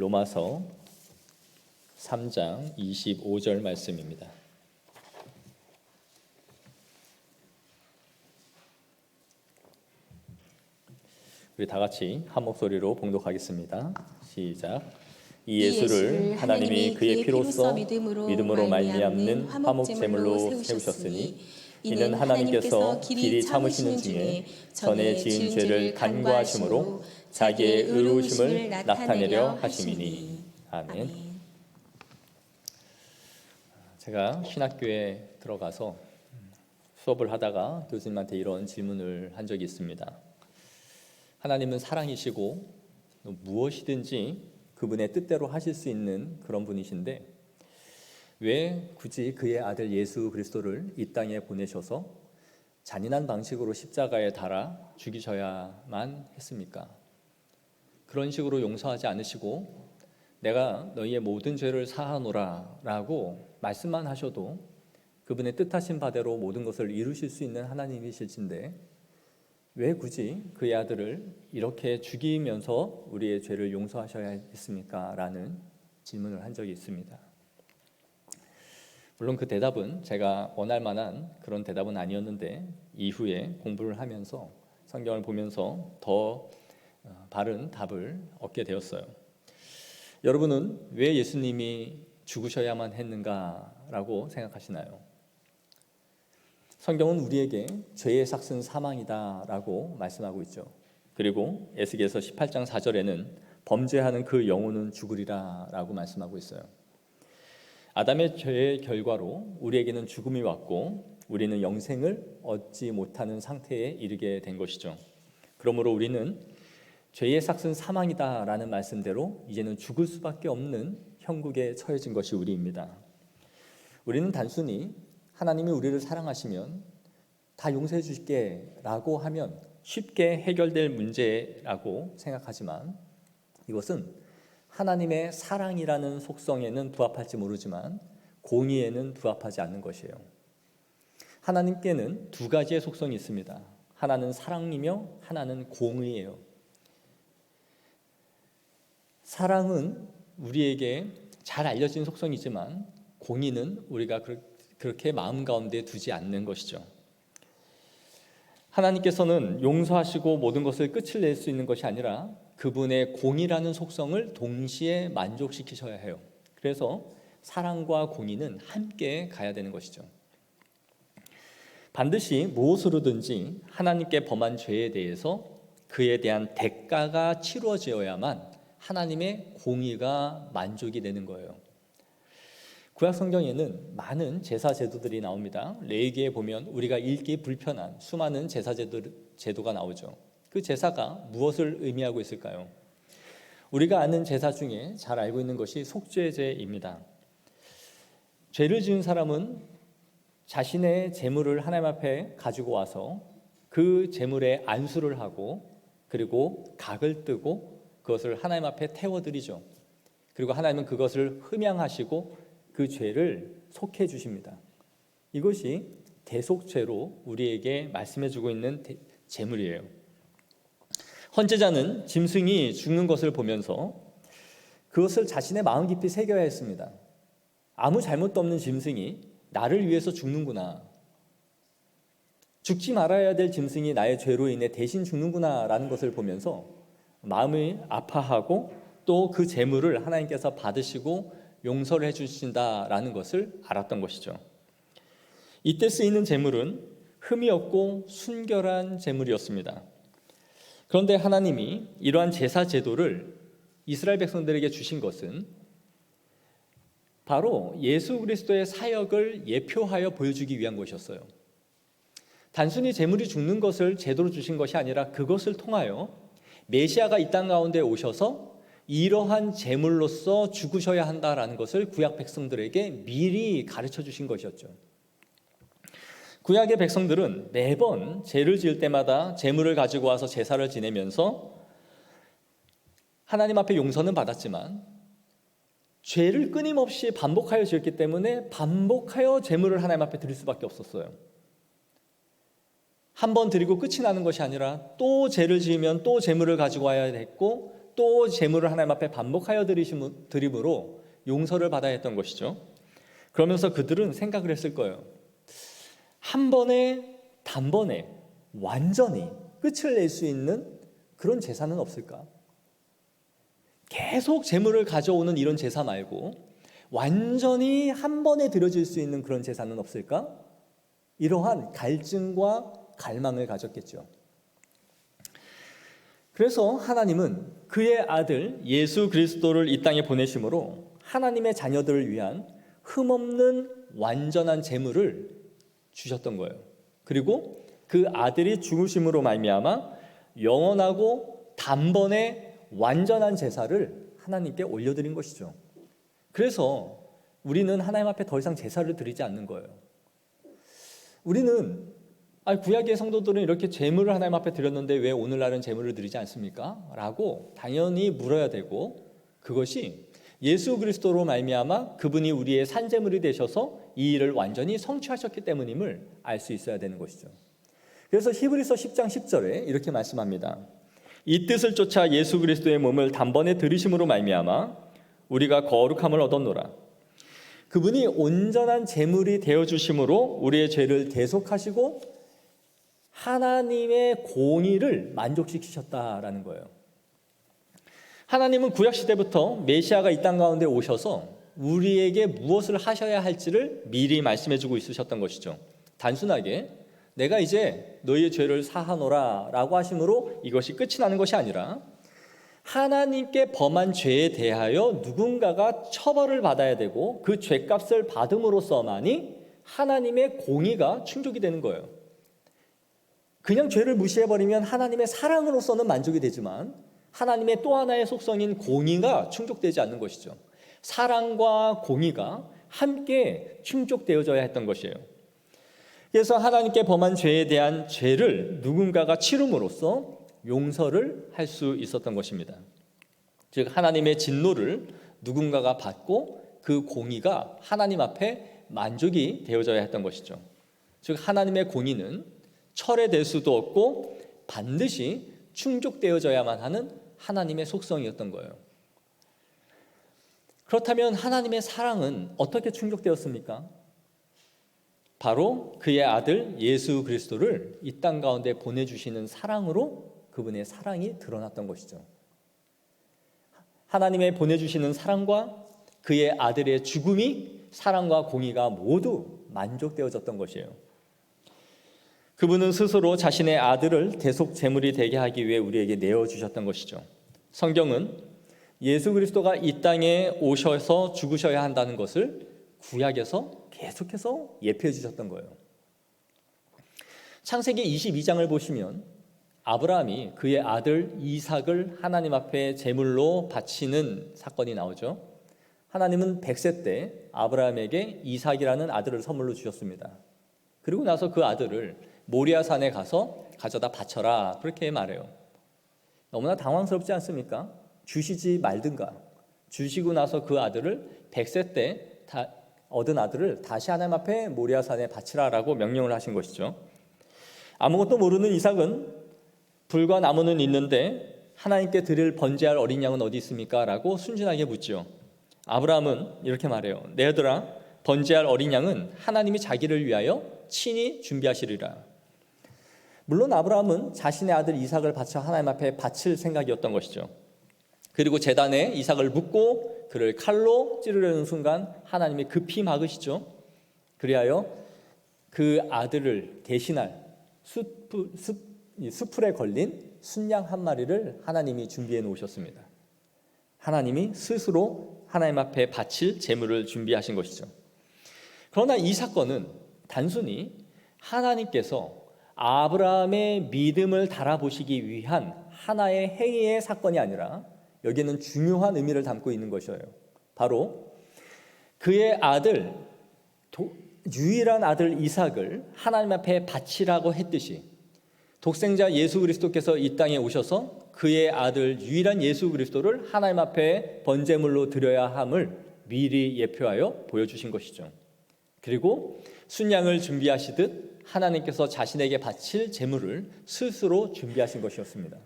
로마서 3장 25절 말씀입니다. 우리 다 같이 한 목소리로 봉독하겠습니다. 시작. 이 예수를 하나님이 그의 피로써 믿음으로 말미암는 화목 제물로 세우셨으니 이는 하나님께서 길이 참으시는 중에 전에 지은 죄를 간과하심으로 자기의 의로우심을 나타내려 하심이니. 아멘. 제가 신학교에 들어가서 수업을 하다가 교수님한테 이런 질문을 한 적이 있습니다. 하나님은 사랑이시고 무엇이든지 그분의 뜻대로 하실 수 있는 그런 분이신데 왜 굳이 그의 아들 예수 그리스도를 이 땅에 보내셔서 잔인한 방식으로 십자가에 달아 죽이셔야만 했습니까? 그런 식으로 용서하지 않으시고 내가 너희의 모든 죄를 사하노라 라고 말씀만 하셔도 그분의 뜻하신 바대로 모든 것을 이루실 수 있는 하나님이실진데 왜 굳이 그의 아들을 이렇게 죽이면서 우리의 죄를 용서하셔야 했습니까? 라는 질문을 한 적이 있습니다. 물론 그 대답은 제가 원할 만한 그런 대답은 아니었는데 이후에 공부를 하면서 성경을 보면서 더 바른 답을 얻게 되었어요. 여러분은 왜 예수님이 죽으셔야만 했는가라고 생각하시나요? 성경은 우리에게 죄의 삭은 사망이다라고 말씀하고 있죠. 그리고 에스겔서 18장 4절에는 범죄하는 그 영혼은 죽으리라라고 말씀하고 있어요. 아담의 죄의 결과로 우리에게는 죽음이 왔고 우리는 영생을 얻지 못하는 상태에 이르게 된 것이죠. 그러므로 우리는 죄의 삭은 사망이다라는 말씀대로 이제는 죽을 수밖에 없는 형국에 처해진 것이 우리입니다. 우리는 단순히 하나님이 우리를 사랑하시면 다 용서해 주실게 라고 하면 쉽게 해결될 문제라고 생각하지만 이것은 하나님의 사랑이라는 속성에는 부합할지 모르지만 공의에는 부합하지 않는 것이에요. 하나님께는 두 가지의 속성이 있습니다. 하나는 사랑이며 하나는 공의예요. 사랑은 우리에게 잘 알려진 속성이지만 공의는 우리가 그렇게 마음 가운데 두지 않는 것이죠. 하나님께서는 용서하시고 모든 것을 끝을 낼 수 있는 것이 아니라 그분의 공의라는 속성을 동시에 만족시키셔야 해요. 그래서 사랑과 공의는 함께 가야 되는 것이죠. 반드시 무엇으로든지 하나님께 범한 죄에 대해서 그에 대한 대가가 치루어져야만 하나님의 공의가 만족이 되는 거예요. 구약 성경에는 많은 제사 제도들이 나옵니다. 레위기에 보면 우리가 읽기 불편한 수많은 제사 제도가 나오죠. 그 제사가 무엇을 의미하고 있을까요? 우리가 아는 제사 중에 잘 알고 있는 것이 속죄제입니다. 죄를 지은 사람은 자신의 제물을 하나님 앞에 가지고 와서 그 제물에 안수를 하고 그리고 각을 뜨고 그것을 하나님 앞에 태워드리죠. 그리고 하나님은 그것을 흠양하시고 그 죄를 속해 주십니다. 이것이 대속죄로 우리에게 말씀해주고 있는 제물이에요. 헌제자는 짐승이 죽는 것을 보면서 그것을 자신의 마음 깊이 새겨야 했습니다. 아무 잘못도 없는 짐승이 나를 위해서 죽는구나. 죽지 말아야 될 짐승이 나의 죄로 인해 대신 죽는구나 라는 것을 보면서 마음이 아파하고 또 그 제물을 하나님께서 받으시고 용서를 해주신다라는 것을 알았던 것이죠. 이때 쓰이는 제물은 흠이 없고 순결한 제물이었습니다. 그런데 하나님이 이러한 제사 제도를 이스라엘 백성들에게 주신 것은 바로 예수 그리스도의 사역을 예표하여 보여주기 위한 것이었어요. 단순히 제물이 죽는 것을 제도로 주신 것이 아니라 그것을 통하여 메시아가 이 땅 가운데 오셔서 이러한 제물로서 죽으셔야 한다라는 것을 구약 백성들에게 미리 가르쳐 주신 것이었죠. 구약의 백성들은 매번 죄를 지을 때마다 제물을 가지고 와서 제사를 지내면서 하나님 앞에 용서는 받았지만 죄를 끊임없이 반복하여 지었기 때문에 반복하여 제물을 하나님 앞에 드릴 수밖에 없었어요. 한 번 드리고 끝이 나는 것이 아니라 또 죄를 지으면 또 제물을 가지고 와야 했고 또 제물을 하나님 앞에 반복하여 드림으로 용서를 받아야 했던 것이죠. 그러면서 그들은 생각을 했을 거예요. 한 번에 단번에 완전히 끝을 낼 수 있는 그런 제사는 없을까? 계속 제물을 가져오는 이런 제사 말고 완전히 한 번에 드려질 수 있는 그런 제사는 없을까? 이러한 갈증과 갈망을 가졌겠죠. 그래서 하나님은 그의 아들 예수 그리스도를 이 땅에 보내심으로 하나님의 자녀들을 위한 흠없는 완전한 제물을 주셨던 거예요. 그리고 그 아들이 죽으심으로 말미암아 영원하고 단번에 완전한 제사를 하나님께 올려드린 것이죠. 그래서 우리는 하나님 앞에 더 이상 제사를 드리지 않는 거예요. 우리는 구약의 성도들은 이렇게 제물을 하나님 앞에 드렸는데 왜 오늘날은 제물을 드리지 않습니까? 라고 당연히 물어야 되고, 그것이 예수 그리스도로 말미암아 그분이 우리의 산제물이 되셔서 이 일을 완전히 성취하셨기 때문임을 알 수 있어야 되는 것이죠. 그래서 히브리서 10장 10절에 이렇게 말씀합니다. 이 뜻을 쫓아 예수 그리스도의 몸을 단번에 들이심으로 말미암아 우리가 거룩함을 얻었노라. 그분이 온전한 제물이 되어주심으로 우리의 죄를 대속하시고 하나님의 공의를 만족시키셨다라는 거예요. 하나님은 구약시대부터 메시아가 이 땅 가운데 오셔서 우리에게 무엇을 하셔야 할지를 미리 말씀해주고 있으셨던 것이죠. 단순하게 내가 이제 너희의 죄를 사하노라 라고 하심으로 이것이 끝이 나는 것이 아니라 하나님께 범한 죄에 대하여 누군가가 처벌을 받아야 되고 그 죄값을 받음으로써만이 하나님의 공의가 충족이 되는 거예요. 그냥 죄를 무시해버리면 하나님의 사랑으로서는 만족이 되지만 하나님의 또 하나의 속성인 공의가 충족되지 않는 것이죠. 사랑과 공의가 함께 충족되어져야 했던 것이에요. 그래서 하나님께 범한 죄에 대한 죄를 누군가가 치름으로써 용서를 할 수 있었던 것입니다. 즉 하나님의 진노를 누군가가 받고 그 공의가 하나님 앞에 만족이 되어져야 했던 것이죠. 즉 하나님의 공의는 철회될 수도 없고 반드시 충족되어져야만 하는 하나님의 속성이었던 거예요. 그렇다면 하나님의 사랑은 어떻게 충족되었습니까? 바로 그의 아들 예수 그리스도를 이 땅 가운데 보내주시는 사랑으로 그분의 사랑이 드러났던 것이죠. 하나님의 보내주시는 사랑과 그의 아들의 죽음이 사랑과 공의가 모두 만족되어졌던 것이에요. 그분은 스스로 자신의 아들을 대속 제물이 되게 하기 위해 우리에게 내어주셨던 것이죠. 성경은 예수 그리스도가 이 땅에 오셔서 죽으셔야 한다는 것을 구약에서 계속해서 예표해 주셨던 거예요. 창세기 22장을 보시면 아브라함이 그의 아들 이삭을 하나님 앞에 제물로 바치는 사건이 나오죠. 하나님은 100세 때 아브라함에게 이삭이라는 아들을 선물로 주셨습니다. 그리고 나서 그 아들을 모리아산에 가서 가져다 바쳐라 그렇게 말해요. 너무나 당황스럽지 않습니까? 주시지 말든가. 주시고 나서 그 아들을 100세 때 얻은 아들을 다시 하나님 앞에 모리아산에 바치라라고 명령을 하신 것이죠. 아무것도 모르는 이삭은 불과 나무는 있는데 하나님께 드릴 번제할 어린 양은 어디 있습니까? 라고 순진하게 묻죠. 아브라함은 이렇게 말해요. 내 아들아, 번제할 어린 양은 하나님이 자기를 위하여 친히 준비하시리라. 물론 아브라함은 자신의 아들 이삭을 바쳐 하나님 앞에 바칠 생각이었던 것이죠. 그리고 제단에 이삭을 묻고 그를 칼로 찌르려는 순간 하나님이 급히 막으시죠. 그리하여 그 아들을 대신할 수풀에 걸린 순양 한 마리를 하나님이 준비해 놓으셨습니다. 하나님이 스스로 하나님 앞에 바칠 제물을 준비하신 것이죠. 그러나 이 사건은 단순히 하나님께서 아브라함의 믿음을 달아보시기 위한 하나의 행위의 사건이 아니라 여기에는 중요한 의미를 담고 있는 것이에요. 바로 그의 아들, 유일한 아들 이삭을 하나님 앞에 바치라고 했듯이 독생자 예수 그리스도께서 이 땅에 오셔서 그의 아들 유일한 예수 그리스도를 하나님 앞에 번제물로 드려야 함을 미리 예표하여 보여주신 것이죠. 그리고 순양을 준비하시듯 하나님께서 자신에게 바칠 제물을 스스로 준비하신 것이었습니다.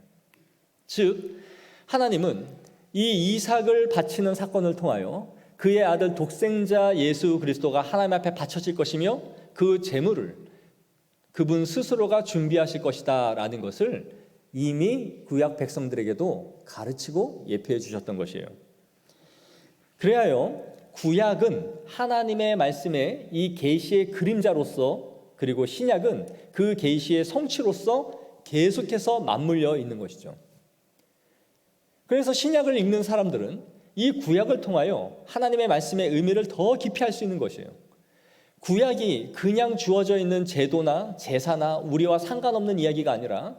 즉 하나님은 이 이삭을 바치는 사건을 통하여 그의 아들 독생자 예수 그리스도가 하나님 앞에 바쳐질 것이며 그 제물을 그분 스스로가 준비하실 것이다 라는 것을 이미 구약 백성들에게도 가르치고 예표해 주셨던 것이에요. 그래야 구약은 하나님의 말씀의 이 계시의 그림자로서, 그리고 신약은 그 계시의 성취로서 계속해서 맞물려 있는 것이죠. 그래서 신약을 읽는 사람들은 이 구약을 통하여 하나님의 말씀의 의미를 더 깊이 알 수 있는 것이에요. 구약이 그냥 주어져 있는 제도나 제사나 우리와 상관없는 이야기가 아니라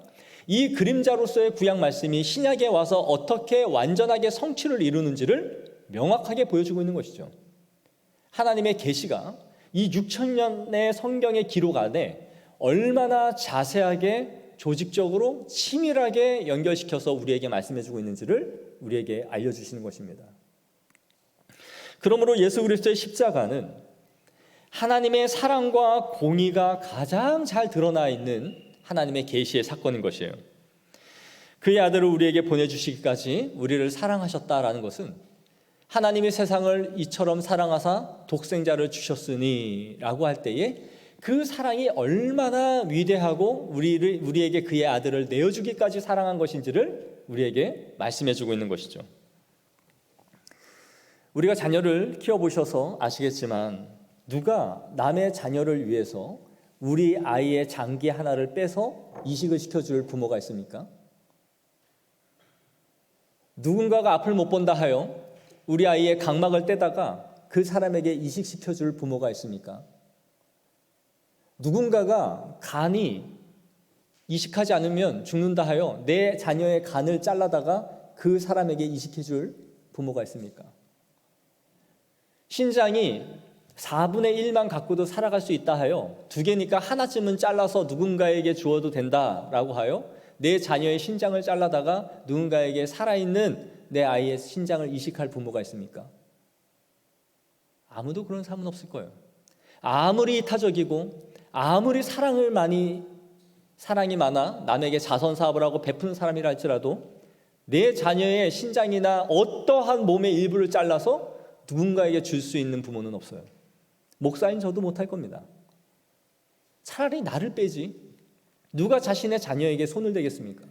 이 그림자로서의 구약 말씀이 신약에 와서 어떻게 완전하게 성취를 이루는지를 명확하게 보여주고 있는 것이죠. 하나님의 계시가 이 6,000년의 성경의 기록 안에 얼마나 자세하게 조직적으로 치밀하게 연결시켜서 우리에게 말씀해주고 있는지를 우리에게 알려주시는 것입니다. 그러므로 예수 그리스도의 십자가는 하나님의 사랑과 공의가 가장 잘 드러나 있는 하나님의 계시의 사건인 것이에요. 그의 아들을 우리에게 보내주시기까지 우리를 사랑하셨다라는 것은 하나님이 세상을 이처럼 사랑하사 독생자를 주셨으니 라고 할 때에 그 사랑이 얼마나 위대하고 우리에게 그의 아들을 내어주기까지 사랑한 것인지를 우리에게 말씀해주고 있는 것이죠. 우리가 자녀를 키워보셔서 아시겠지만 누가 남의 자녀를 위해서 우리 아이의 장기 하나를 빼서 이식을 시켜줄 부모가 있습니까? 누군가가 앞을 못 본다 하여 우리 아이의 각막을 떼다가 그 사람에게 이식시켜줄 부모가 있습니까? 누군가가 간이 이식하지 않으면 죽는다 하여 내 자녀의 간을 잘라다가 그 사람에게 이식해줄 부모가 있습니까? 신장이 4분의 1만 갖고도 살아갈 수 있다 하여 2개니까 하나쯤은 잘라서 누군가에게 주어도 된다라고 하여 내 자녀의 신장을 잘라다가 누군가에게 살아있는 내 아이의 신장을 이식할 부모가 있습니까? 아무도 그런 사람은 없을 거예요. 아무리 이타적이고 아무리 사랑이 많아 남에게 자선사업을 하고 베푸는 사람이라 할지라도 내 자녀의 신장이나 어떠한 몸의 일부를 잘라서 누군가에게 줄 수 있는 부모는 없어요. 목사인 저도 못할 겁니다. 차라리 나를 빼지 누가 자신의 자녀에게 손을 대겠습니까?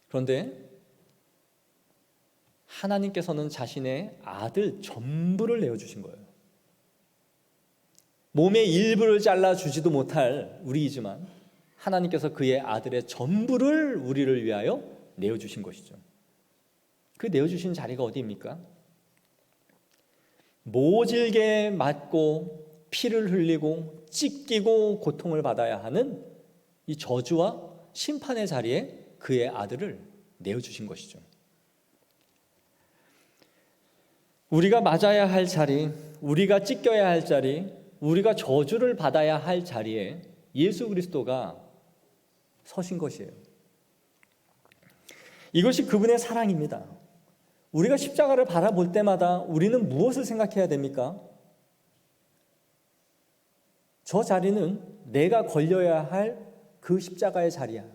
그런데 하나님께서는 자신의 아들 전부를 내어주신 거예요. 몸의 일부를 잘라주지도 못할 우리이지만 하나님께서 그의 아들의 전부를 우리를 위하여 내어주신 것이죠. 그 내어주신 자리가 어디입니까? 모질게 맞고 피를 흘리고 찢기고 고통을 받아야 하는 이 저주와 심판의 자리에 그의 아들을 내어주신 것이죠. 우리가 맞아야 할 자리, 우리가 찢겨야 할 자리, 우리가 저주를 받아야 할 자리에 예수 그리스도가 서신 것이에요. 이것이 그분의 사랑입니다. 우리가 십자가를 바라볼 때마다 우리는 무엇을 생각해야 됩니까? 저 자리는 내가 걸려야 할 그 십자가의 자리야.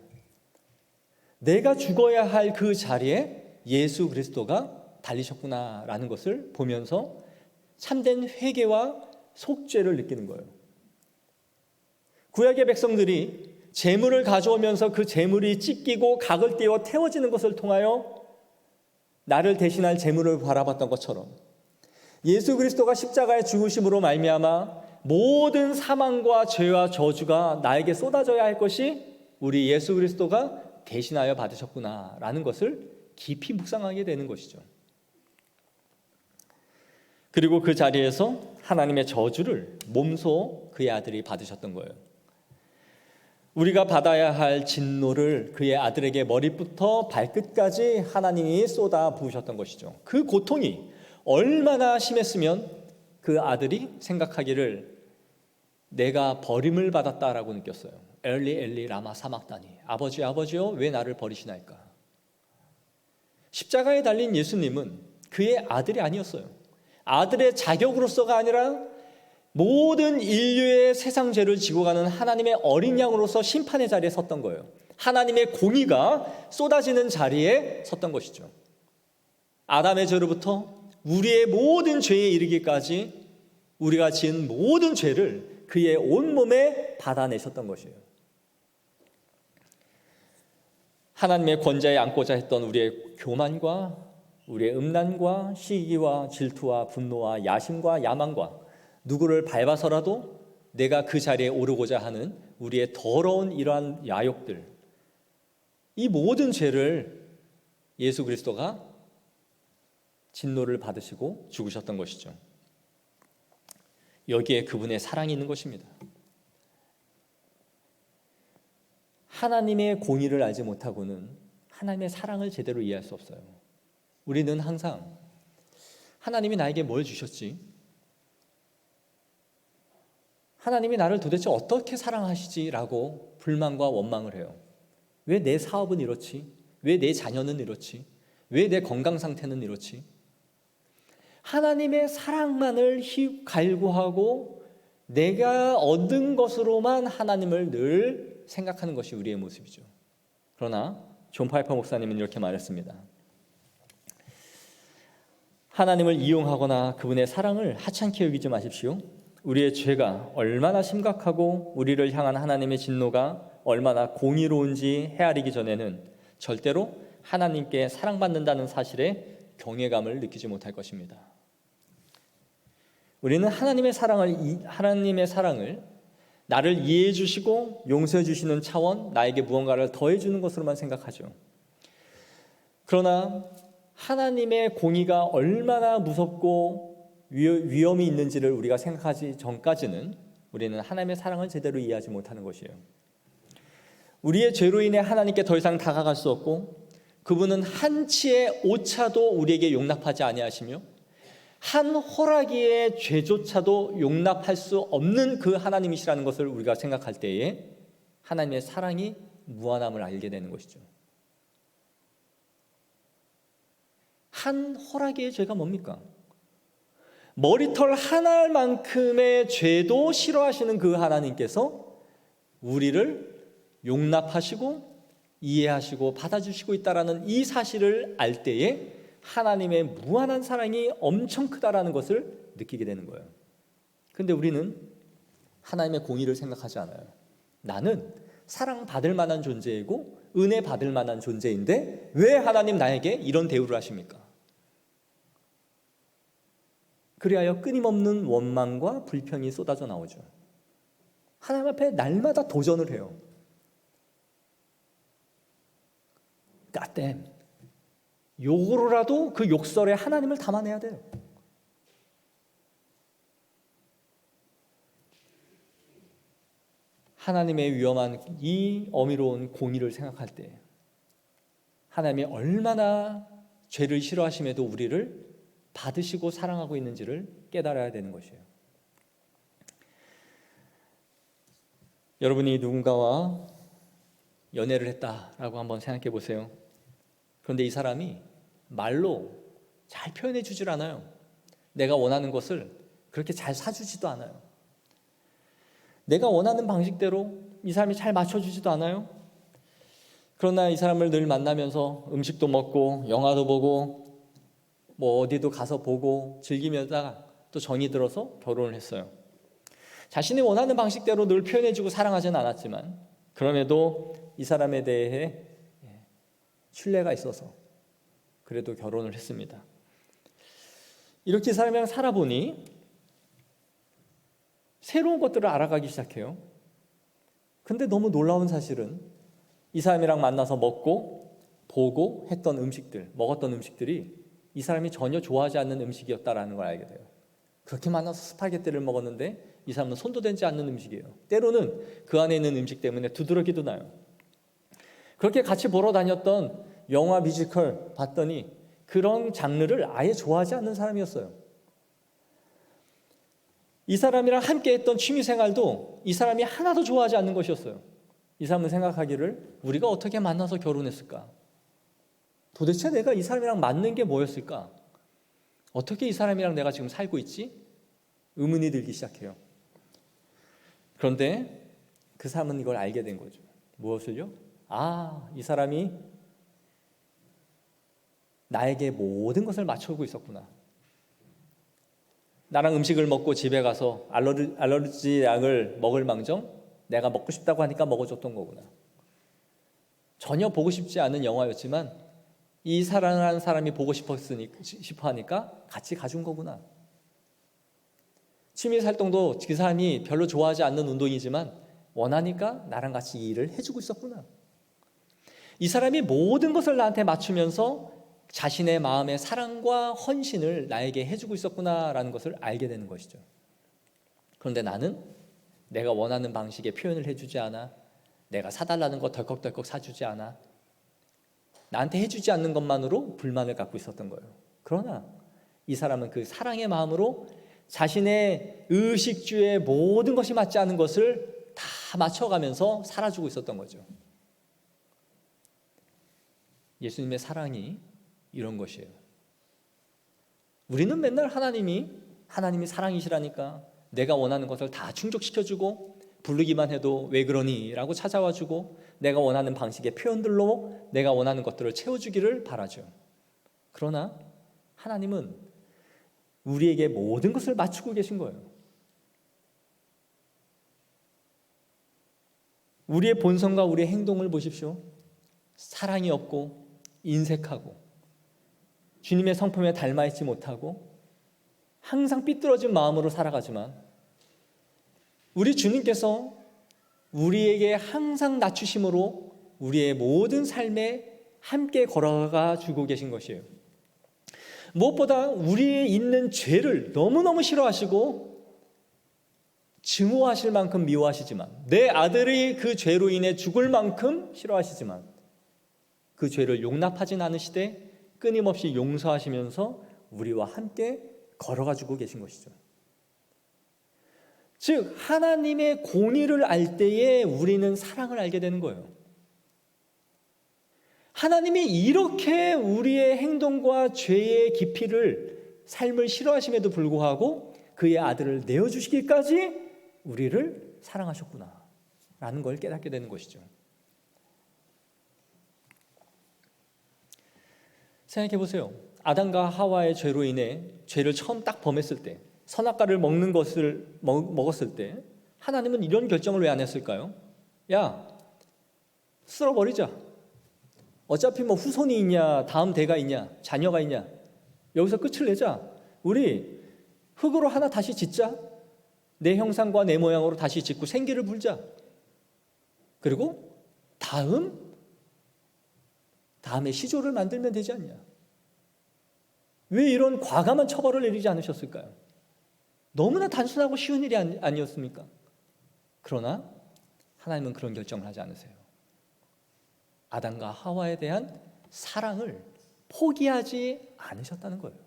내가 죽어야 할 그 자리에 예수 그리스도가 달리셨구나라는 것을 보면서 참된 회개와 속죄를 느끼는 거예요. 구약의 백성들이 제물을 가져오면서 그 제물이 찢기고 각을 떼어 태워지는 것을 통하여 나를 대신할 제물을 바라봤던 것처럼 예수 그리스도가 십자가의 죽으심으로 말미암아 모든 사망과 죄와 저주가 나에게 쏟아져야 할 것이 우리 예수 그리스도가 대신하여 받으셨구나라는 것을 깊이 묵상하게 되는 것이죠. 그리고 그 자리에서 하나님의 저주를 몸소 그의 아들이 받으셨던 거예요. 우리가 받아야 할 진노를 그의 아들에게 머리부터 발끝까지 하나님이 쏟아 부으셨던 것이죠. 그 고통이 얼마나 심했으면 그 아들이 생각하기를 내가 버림을 받았다라고 느꼈어요. 엘리 엘리 라마 사막다니, 아버지 아버지여 왜 나를 버리시나이까. 십자가에 달린 예수님은 그의 아들이 아니었어요. 아들의 자격으로서가 아니라 모든 인류의 세상 죄를 지고 가는 하나님의 어린 양으로서 심판의 자리에 섰던 거예요. 하나님의 공의가 쏟아지는 자리에 섰던 것이죠. 아담의 죄로부터 우리의 모든 죄에 이르기까지 우리가 지은 모든 죄를 그의 온몸에 받아내셨던 것이에요. 하나님의 권좌에 앉고자 했던 우리의 교만과 우리의 음란과 시기와 질투와 분노와 야심과 야망과 누구를 밟아서라도 내가 그 자리에 오르고자 하는 우리의 더러운 이러한 야욕들, 이 모든 죄를 예수 그리스도가 진노를 받으시고 죽으셨던 것이죠. 여기에 그분의 사랑이 있는 것입니다. 하나님의 공의를 알지 못하고는 하나님의 사랑을 제대로 이해할 수 없어요. 우리는 항상 하나님이 나에게 뭘 주셨지? 하나님이 나를 도대체 어떻게 사랑하시지? 라고 불만과 원망을 해요. 왜 내 사업은 이렇지? 왜 내 자녀는 이렇지? 왜 내 건강 상태는 이렇지? 하나님의 사랑만을 갈구하고 내가 얻은 것으로만 하나님을 늘 생각하는 것이 우리의 모습이죠. 그러나 존 파이퍼 목사님은 이렇게 말했습니다. 하나님을 이용하거나 그분의 사랑을 하찮게 여기지 마십시오. 우리의 죄가 얼마나 심각하고 우리를 향한 하나님의 진노가 얼마나 공의로운지 헤아리기 전에는 절대로 하나님께 사랑받는다는 사실에 경외감을 느끼지 못할 것입니다. 우리는 하나님의 사랑을 나를 이해해 주시고 용서해 주시는 차원, 나에게 무언가를 더해 주는 것으로만 생각하죠. 그러나 하나님의 공의가 얼마나 무섭고 위험이 있는지를 우리가 생각하지 전까지는 우리는 하나님의 사랑을 제대로 이해하지 못하는 것이에요. 우리의 죄로 인해 하나님께 더 이상 다가갈 수 없고 그분은 한치의 오차도 우리에게 용납하지 아니하시며 한 호라기의 죄조차도 용납할 수 없는 그 하나님이시라는 것을 우리가 생각할 때에 하나님의 사랑이 무한함을 알게 되는 것이죠. 한 호라기의 죄가 뭡니까? 머리털 한 알만큼의 죄도 싫어하시는 그 하나님께서 우리를 용납하시고 이해하시고 받아주시고 있다는 이 사실을 알 때에 하나님의 무한한 사랑이 엄청 크다라는 것을 느끼게 되는 거예요. 그런데 우리는 하나님의 공의를 생각하지 않아요. 나는 사랑받을 만한 존재이고 은혜 받을 만한 존재인데 왜 하나님 나에게 이런 대우를 하십니까? 그리하여 끊임없는 원망과 불평이 쏟아져 나오죠. 하나님 앞에 날마다 도전을 해요. God 욕으로라도 그 욕설에 하나님을 담아내야 돼요. 하나님의 위험한 이 어미로운 공의를 생각할 때 하나님이 얼마나 죄를 싫어하심에도 우리를 받으시고 사랑하고 있는지를 깨달아야 되는 것이에요. 여러분이 누군가와 연애를 했다라고 한번 생각해 보세요. 그런데 이 사람이 말로 잘 표현해 주질 않아요. 내가 원하는 것을 그렇게 잘 사주지도 않아요. 내가 원하는 방식대로 이 사람이 잘 맞춰주지도 않아요. 그러나 이 사람을 늘 만나면서 음식도 먹고 영화도 보고 뭐 어디도 가서 보고 즐기면서 또 정이 들어서 결혼을 했어요. 자신이 원하는 방식대로 늘 표현해주고 사랑하지는 않았지만 그럼에도 이 사람에 대해 신뢰가 있어서 그래도 결혼을 했습니다. 이렇게 이 사람이랑 살아보니 새로운 것들을 알아가기 시작해요. 근데 너무 놀라운 사실은 이 사람이랑 만나서 먹고 보고 했던 음식들, 먹었던 음식들이 이 사람이 전혀 좋아하지 않는 음식이었다라는 걸 알게 돼요. 그렇게 만나서 스파게티를 먹었는데 이 사람은 손도 대지 않는 음식이에요. 때로는 그 안에 있는 음식 때문에 두드러기도 나요. 그렇게 같이 보러 다녔던 영화 뮤지컬 봤더니 그런 장르를 아예 좋아하지 않는 사람이었어요. 이 사람이랑 함께 했던 취미생활도 이 사람이 하나도 좋아하지 않는 것이었어요. 이 사람은 생각하기를 우리가 어떻게 만나서 결혼했을까? 도대체 내가 이 사람이랑 맞는 게 뭐였을까? 어떻게 이 사람이랑 내가 지금 살고 있지? 의문이 들기 시작해요. 그런데 그 사람은 이걸 알게 된 거죠. 무엇을요? 이 사람이 나에게 모든 것을 맞추고 있었구나. 나랑 음식을 먹고 집에 가서 알러지 약을 먹을 망정 내가 먹고 싶다고 하니까 먹어줬던 거구나. 전혀 보고 싶지 않은 영화였지만 이 사랑하는 사람이 보고 싶어 하니까 같이 가준 거구나. 취미활동도 그 사람이 별로 좋아하지 않는 운동이지만 원하니까 나랑 같이 이 일을 해주고 있었구나. 이 사람이 모든 것을 나한테 맞추면서 자신의 마음의 사랑과 헌신을 나에게 해주고 있었구나라는 것을 알게 되는 것이죠. 그런데 나는 내가 원하는 방식의 표현을 해주지 않아. 내가 사달라는 거 덜컥덜컥 사주지 않아. 나한테 해주지 않는 것만으로 불만을 갖고 있었던 거예요. 그러나 이 사람은 그 사랑의 마음으로 자신의 의식주의 모든 것이 맞지 않은 것을 다 맞춰가면서 살아주고 있었던 거죠. 예수님의 사랑이 이런 것이에요. 우리는 맨날 하나님이 사랑이시라니까 내가 원하는 것을 다 충족시켜주고 부르기만 해도 왜 그러니? 라고 찾아와주고 내가 원하는 방식의 표현들로 내가 원하는 것들을 채워주기를 바라죠. 그러나 하나님은 우리에게 모든 것을 맞추고 계신 거예요. 우리의 본성과 우리의 행동을 보십시오. 사랑이 없고 인색하고 주님의 성품에 닮아있지 못하고 항상 삐뚤어진 마음으로 살아가지만 우리 주님께서 우리에게 항상 낮추심으로 우리의 모든 삶에 함께 걸어가 주고 계신 것이에요. 무엇보다 우리의 있는 죄를 너무너무 싫어하시고 증오하실 만큼 미워하시지만 내 아들이 그 죄로 인해 죽을 만큼 싫어하시지만 그 죄를 용납하진 않으시되 끊임없이 용서하시면서 우리와 함께 걸어가지고 계신 것이죠. 즉 하나님의 공의를 알 때에 우리는 사랑을 알게 되는 거예요. 하나님이 이렇게 우리의 행동과 죄의 깊이를 삶을 싫어하심에도 불구하고 그의 아들을 내어주시기까지 우리를 사랑하셨구나 라는 걸 깨닫게 되는 것이죠. 생각해 보세요. 아담과 하와의 죄로 인해 죄를 처음 딱 범했을 때 선악과를 먹었을 때 하나님은 이런 결정을 왜 안 했을까요? 야, 쓸어버리자. 어차피 뭐 후손이 있냐, 다음 대가 있냐, 자녀가 있냐, 여기서 끝을 내자. 우리 흙으로 하나 다시 짓자. 내 형상과 내 모양으로 다시 짓고 생기를 불자. 그리고 다음에 시조를 만들면 되지 않냐. 왜 이런 과감한 처벌을 내리지 않으셨을까요? 너무나 단순하고 쉬운 일이 아니었습니까? 그러나 하나님은 그런 결정을 하지 않으세요. 아담과 하와에 대한 사랑을 포기하지 않으셨다는 거예요.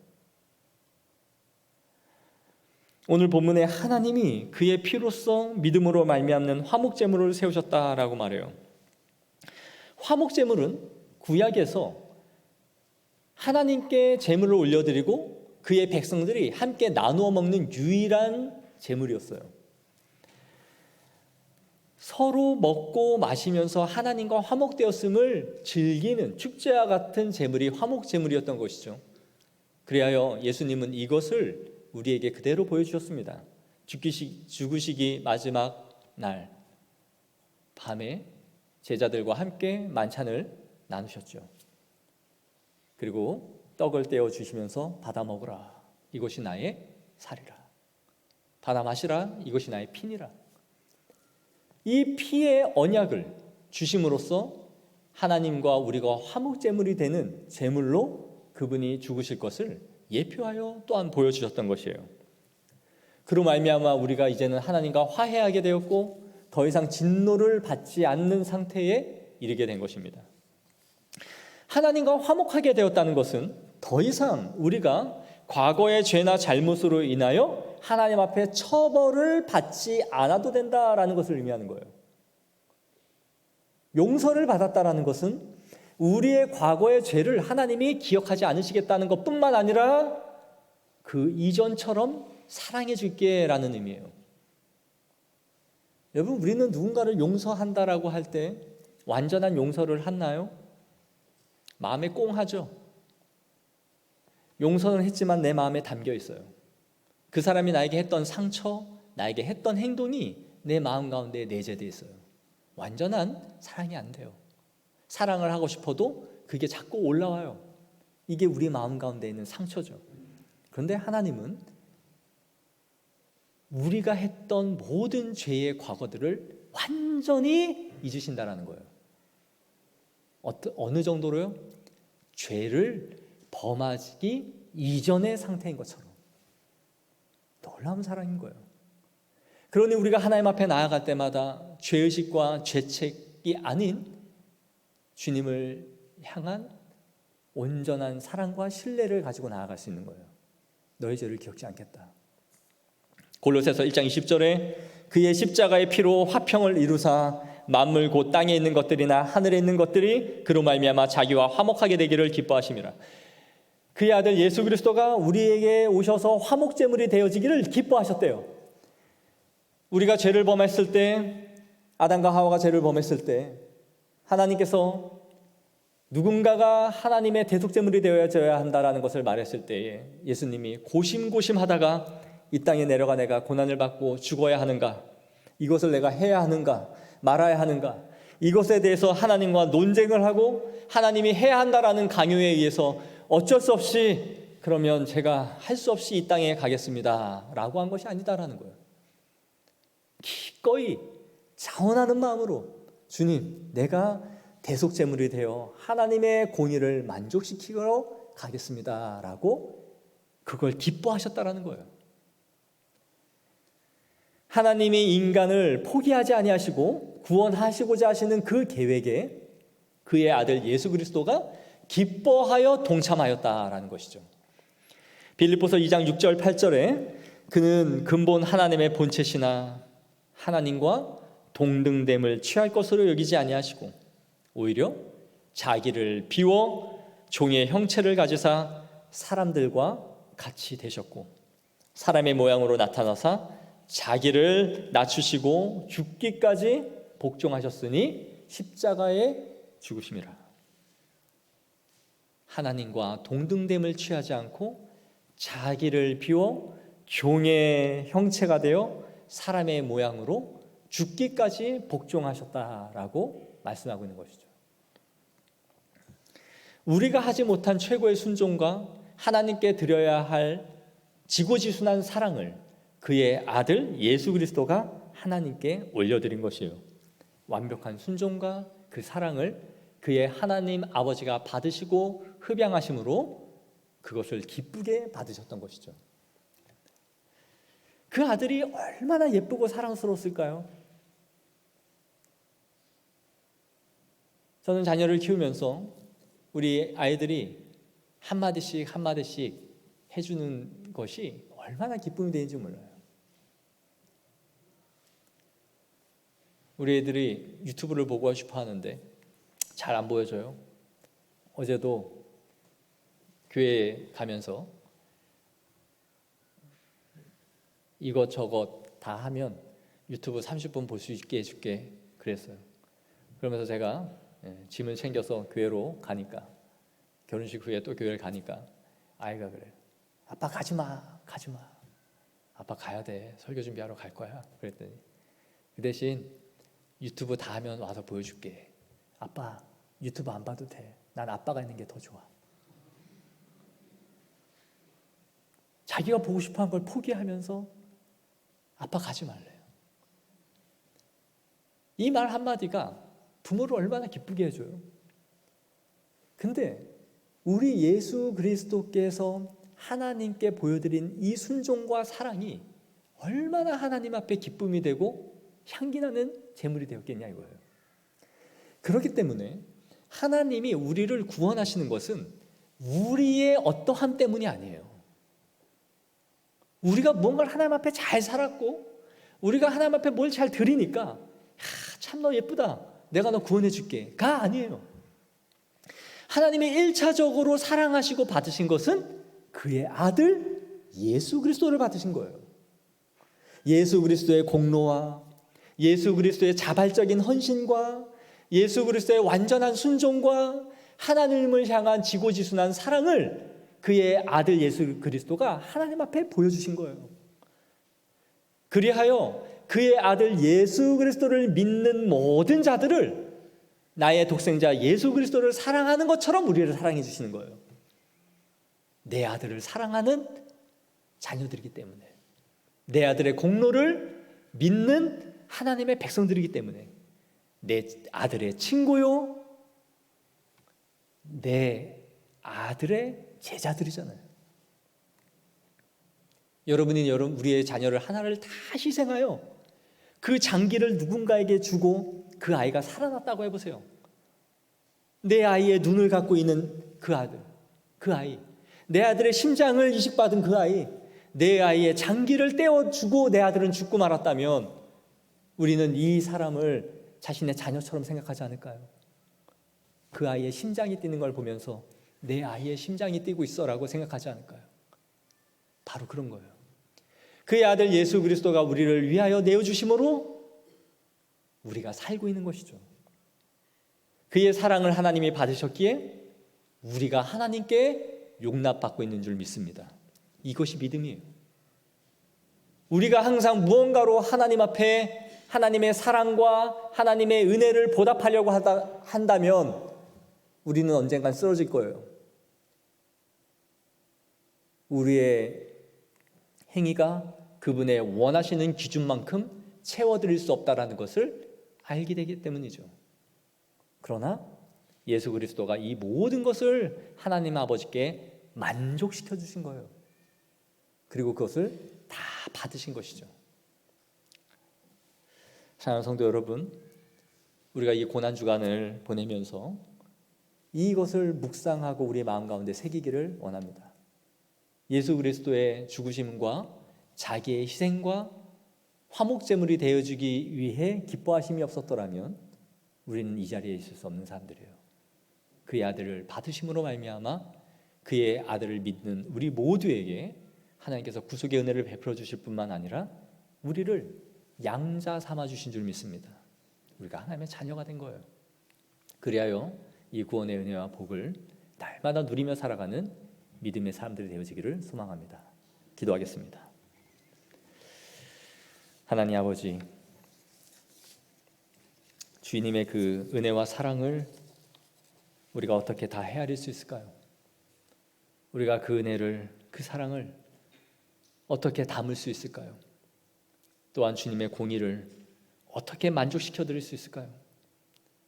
오늘 본문에 하나님이 그의 피로써 믿음으로 말미암는 화목제물을 세우셨다라고 말해요. 화목제물은 구약에서 하나님께 제물을 올려드리고 그의 백성들이 함께 나누어 먹는 유일한 제물이었어요. 서로 먹고 마시면서 하나님과 화목되었음을 즐기는 축제와 같은 제물이 화목제물이었던 것이죠. 그리하여 예수님은 이것을 우리에게 그대로 보여주셨습니다. 죽으시기 마지막 날 밤에 제자들과 함께 만찬을 나누셨죠. 그리고 떡을 떼어 주시면서 받아 먹으라. 이것이 나의 살이라. 받아 마시라. 이것이 나의 피니라. 이 피의 언약을 주심으로써 하나님과 우리가 화목제물이 되는 제물로 그분이 죽으실 것을 예표하여 또한 보여주셨던 것이에요. 그로 말미암아 우리가 이제는 하나님과 화해하게 되었고 더 이상 진노를 받지 않는 상태에 이르게 된 것입니다. 하나님과 화목하게 되었다는 것은 더 이상 우리가 과거의 죄나 잘못으로 인하여 하나님 앞에 처벌을 받지 않아도 된다라는 것을 의미하는 거예요. 용서를 받았다라는 것은 우리의 과거의 죄를 하나님이 기억하지 않으시겠다는 것뿐만 아니라 그 이전처럼 사랑해 줄게라는 의미예요. 여러분, 우리는 누군가를 용서한다라고 할 때 완전한 용서를 했나요? 마음에 꽁하죠. 용서는 했지만 내 마음에 담겨 있어요. 그 사람이 나에게 했던 상처, 나에게 했던 행동이 내 마음 가운데 내재되어 있어요. 완전한 사랑이 안 돼요. 사랑을 하고 싶어도 그게 자꾸 올라와요. 이게 우리 마음 가운데 있는 상처죠. 그런데 하나님은 우리가 했던 모든 죄의 과거들을 완전히 잊으신다라는 거예요. 어느 정도로요? 죄를 범하기 이전의 상태인 것처럼. 놀라운 사랑인 거예요. 그러니 우리가 하나님 앞에 나아갈 때마다 죄의식과 죄책이 아닌 주님을 향한 온전한 사랑과 신뢰를 가지고 나아갈 수 있는 거예요. 너의 죄를 기억지 않겠다. 골로새서 1장 20절에 그의 십자가의 피로 화평을 이루사 만물 곧 땅에 있는 것들이나 하늘에 있는 것들이 그로 말미암아 자기와 화목하게 되기를 기뻐하심이라. 그의 아들 예수 그리스도가 우리에게 오셔서 화목제물이 되어지기를 기뻐하셨대요. 우리가 죄를 범했을 때, 아담과 하와가 죄를 범했을 때 하나님께서 누군가가 하나님의 대속제물이 되어져야 한다라는 것을 말했을 때에 예수님이 고심고심하다가 이 땅에 내려가 내가 고난을 받고 죽어야 하는가, 이것을 내가 해야 하는가 말아야 하는가, 이것에 대해서 하나님과 논쟁을 하고 하나님이 해야 한다라는 강요에 의해서 어쩔 수 없이 그러면 제가 할 수 없이 이 땅에 가겠습니다 라고 한 것이 아니다라는 거예요. 기꺼이 자원하는 마음으로 주님, 내가 대속제물이 되어 하나님의 공의를 만족시키러 가겠습니다 라고 그걸 기뻐하셨다라는 거예요. 하나님이 인간을 포기하지 아니하시고 구원하시고자 하시는 그 계획에 그의 아들 예수 그리스도가 기뻐하여 동참하였다라는 것이죠. 빌립보서 2장 6절 8절에 그는 근본 하나님의 본체시나 하나님과 동등됨을 취할 것으로 여기지 아니하시고 오히려 자기를 비워 종의 형체를 가지사 사람들과 같이 되셨고 사람의 모양으로 나타나사 자기를 낮추시고 죽기까지 복종하셨으니 십자가에 죽으심이라. 하나님과 동등됨을 취하지 않고 자기를 비워 종의 형체가 되어 사람의 모양으로 죽기까지 복종하셨다라고 말씀하고 있는 것이죠. 우리가 하지 못한 최고의 순종과 하나님께 드려야 할 지고지순한 사랑을 그의 아들 예수 그리스도가 하나님께 올려드린 것이에요. 완벽한 순종과 그 사랑을 그의 하나님 아버지가 받으시고 흡양하심으로 그것을 기쁘게 받으셨던 것이죠. 그 아들이 얼마나 예쁘고 사랑스러웠을까요? 저는 자녀를 키우면서 우리 아이들이 한마디씩 한마디씩 해주는 것이 얼마나 기쁨이 되는지 몰라요. 우리 애들이 유튜브를 보고 싶어 하는데 잘 안 보여줘요. 어제도 교회 가면서 이것저것 다 하면 유튜브 30분 볼 수 있게 해줄게 그랬어요. 그러면서 제가 짐을 챙겨서 교회로 가니까 결혼식 후에 또 교회를 가니까 아이가 그래요. 아빠 가지마 가지마. 아빠 가야 돼. 설교 준비하러 갈 거야. 그랬더니 그 대신 유튜브 다 하면 와서 보여줄게. 아빠 유튜브 안 봐도 돼. 난 아빠가 있는 게 더 좋아. 자기가 보고 싶어한 걸 포기하면서 아빠 가지 말래요. 이 말 한마디가 부모를 얼마나 기쁘게 해줘요. 근데 우리 예수 그리스도께서 하나님께 보여드린 이 순종과 사랑이 얼마나 하나님 앞에 기쁨이 되고 향기나는 제물이 되었겠냐 이거예요. 그렇기 때문에 하나님이 우리를 구원하시는 것은 우리의 어떠함 때문이 아니에요. 우리가 뭔가를 하나님 앞에 잘 살았고 우리가 하나님 앞에 뭘 잘 드리니까 참 너 예쁘다. 내가 너 구원해 줄게가 아니에요. 하나님이 1차적으로 사랑하시고 받으신 것은 그의 아들 예수 그리스도를 받으신 거예요. 예수 그리스도의 공로와 예수 그리스도의 자발적인 헌신과 예수 그리스도의 완전한 순종과 하나님을 향한 지고지순한 사랑을 그의 아들 예수 그리스도가 하나님 앞에 보여주신 거예요. 그리하여 그의 아들 예수 그리스도를 믿는 모든 자들을 나의 독생자 예수 그리스도를 사랑하는 것처럼 우리를 사랑해 주시는 거예요. 내 아들을 사랑하는 자녀들이기 때문에, 내 아들의 공로를 믿는 하나님의 백성들이기 때문에, 내 아들의 친구요, 내 아들의 제자들이잖아요. 여러분이 우리의 자녀를 하나를 다 희생하여 그 장기를 누군가에게 주고 그 아이가 살아났다고 해보세요. 내 아이의 눈을 갖고 있는 그 아들, 그 아이, 내 아들의 심장을 이식받은 그 아이, 내 아이의 장기를 떼어주고 내 아들은 죽고 말았다면 우리는 이 사람을 자신의 자녀처럼 생각하지 않을까요? 그 아이의 심장이 뛰는 걸 보면서 내 아이의 심장이 뛰고 있어라고 생각하지 않을까요? 바로 그런 거예요. 그의 아들 예수 그리스도가 우리를 위하여 내어주심으로 우리가 살고 있는 것이죠. 그의 사랑을 하나님이 받으셨기에 우리가 하나님께 용납받고 있는 줄 믿습니다. 이것이 믿음이에요. 우리가 항상 무언가로 하나님 앞에 하나님의 사랑과 하나님의 은혜를 보답하려고 한다면 우리는 언젠간 쓰러질 거예요. 우리의 행위가 그분의 원하시는 기준만큼 채워드릴 수 없다라는 것을 알게 되기 때문이죠. 그러나 예수 그리스도가 이 모든 것을 하나님 아버지께 만족시켜 주신 거예요. 그리고 그것을 다 받으신 것이죠. 사랑하는 성도 여러분, 우리가 이 고난주간을 보내면서 이것을 묵상하고 우리의 마음 가운데 새기기를 원합니다. 예수 그리스도의 죽으심과 자기의 희생과 화목제물이 되어주기 위해 기뻐하심이 없었더라면 우리는 이 자리에 있을 수 없는 사람들이에요. 그의 아들을 받으심으로 말미암아 그의 아들을 믿는 우리 모두에게 하나님께서 구속의 은혜를 베풀어 주실 뿐만 아니라 우리를 양자 삼아 주신 줄 믿습니다. 우리가 하나님의 자녀가 된 거예요. 그리하여 이 구원의 은혜와 복을 날마다 누리며 살아가는 믿음의 사람들이 되어지기를 소망합니다. 기도하겠습니다. 하나님 아버지, 주님의 그 은혜와 사랑을 우리가 어떻게 다 헤아릴 수 있을까요? 우리가 그 은혜를, 그 사랑을 어떻게 담을 수 있을까요? 또한 주님의 공의를 어떻게 만족시켜 드릴 수 있을까요?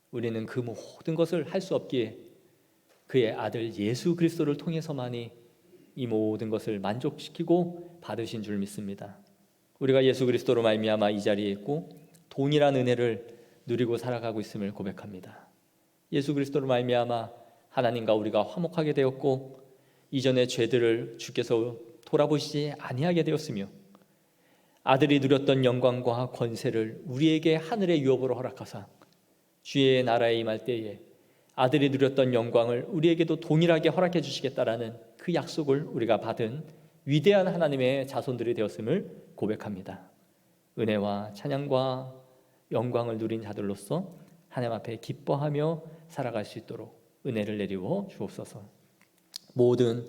우리는 그 모든 것을 할 수 없기에 그의 아들 예수 그리스도를 통해서만이 이 모든 것을 만족시키고 받으신 줄 믿습니다. 우리가 예수 그리스도로 말미암아 이 자리에 있고 동일한 은혜를 누리고 살아가고 있음을 고백합니다. 예수 그리스도로 말미암아 하나님과 우리가 화목하게 되었고 이전의 죄들을 주께서 돌아보시지 아니하게 되었으며 아들이 누렸던 영광과 권세를 우리에게 하늘의 유업으로 허락하사 주의 나라에 임할 때에 아들이 누렸던 영광을 우리에게도 동일하게 허락해 주시겠다라는 그 약속을 우리가 받은 위대한 하나님의 자손들이 되었음을 고백합니다. 은혜와 찬양과 영광을 누린 자들로서 하나님 앞에 기뻐하며 살아갈 수 있도록 은혜를 내리워 주옵소서. 모든